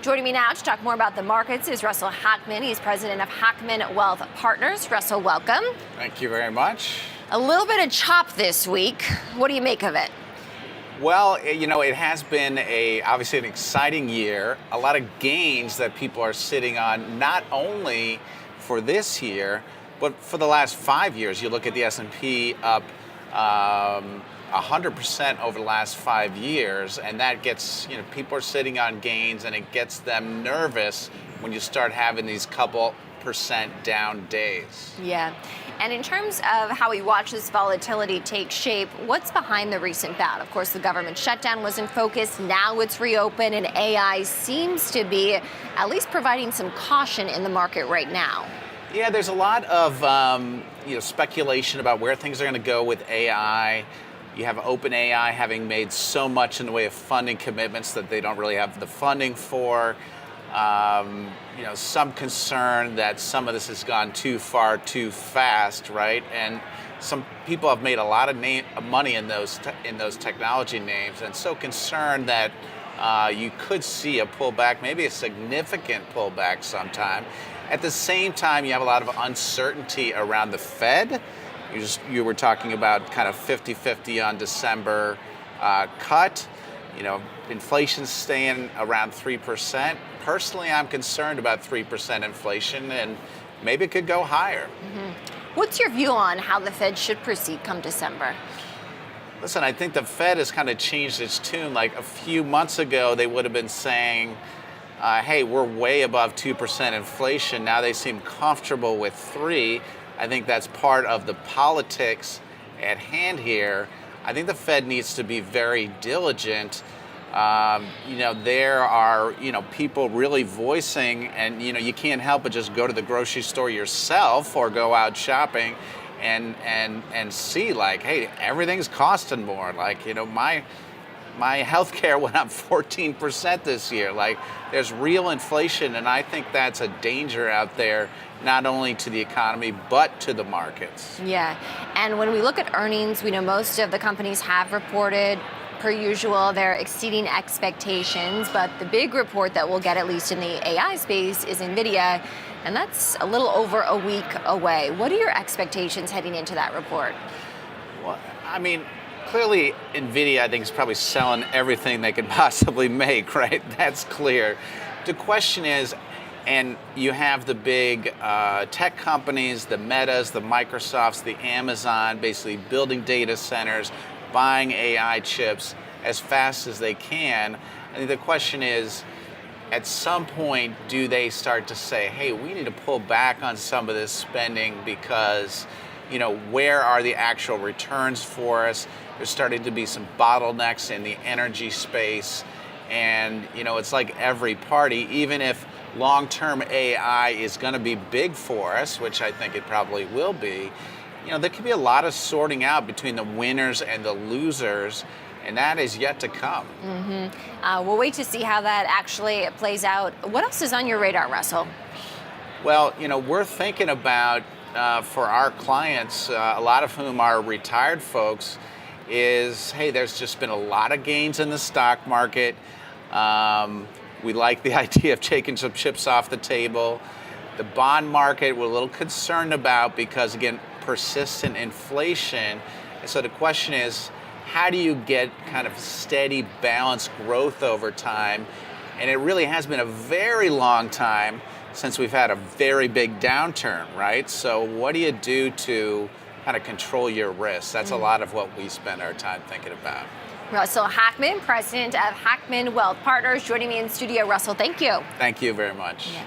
Joining me now to talk more about the markets is Russell Hackman. He's president of Hackman Wealth Partners. Russell, welcome. Thank you very much. A little bit of chop this week. What do you make of it? Well, it has been obviously an exciting year. A lot of gains that people are sitting on, not only for this year, but for the last 5 years. You look at the S&P up 100% over the last 5 years, and that gets, people are sitting on gains, and it gets them nervous when you start having these couple percent down days. Yeah. And in terms of how we watch this volatility take shape, what's behind the recent bout? Of course, the government shutdown was in focus. Now it's reopened, and AI seems to be at least providing some caution in the market right now. Yeah, there's a lot of speculation about where things are going to go with AI. You have OpenAI having made so much in the way of funding commitments that they don't really have the funding for. Some concern that some of this has gone too far, too fast, right? And some people have made a lot of money in those technology names, and so concerned that you could see a pullback, maybe a significant pullback sometime. At the same time, you have a lot of uncertainty around the Fed. You were talking about kind of 50-50 on December cut. Inflation's staying around 3%. Personally, I'm concerned about 3% inflation, and maybe it could go higher. Mm-hmm. What's your view on how the Fed should proceed come December? Listen, I think the Fed has kind of changed its tune. Like a few months ago, they would have been saying, hey, we're way above 2% inflation. Now they seem comfortable with 3%. I think that's part of the politics at hand here. I think the Fed needs to be very diligent. There are, people really voicing, and, you can't help but just go to the grocery store yourself or go out shopping and see, like, hey, everything's costing more. Like, my healthcare went up 14% this year. Like, there's real inflation, and I think that's a danger out there, not only to the economy, but to the markets. Yeah, and when we look at earnings, we know most of the companies have reported. Per usual, they're exceeding expectations, but the big report that we'll get, at least in the AI space, is NVIDIA, and that's a little over a week away. What are your expectations heading into that report? Well, I mean, clearly, NVIDIA, I think, is probably selling everything they could possibly make, right? That's clear. The question is, and you have the big tech companies, the Metas, the Microsofts, the Amazon, basically building data centers, buying AI chips as fast as they can. I think the question is, at some point, do they start to say, hey, we need to pull back on some of this spending because, where are the actual returns for us? There's starting to be some bottlenecks in the energy space. And, it's like every party, even if long-term AI is going to be big for us, which I think it probably will be, there could be a lot of sorting out between the winners and the losers, and that is yet to come. Mm-hmm. We'll wait to see how that actually plays out. What else is on your radar, Russell? Well, we're thinking about, for our clients, a lot of whom are retired folks, is, hey, there's just been a lot of gains in the stock market. We like the idea of taking some chips off the table. The bond market we're a little concerned about because, again, persistent inflation. And so the question is, how do you get kind of steady, balanced growth over time? And it really has been a very long time since we've had a very big downturn, right? So what do you do to kind of control your risks? That's a lot of what we spend our time thinking about. Russell Hackman, president of Hackman Wealth Partners, joining me in studio. Russell, thank you. Thank you very much. Yeah.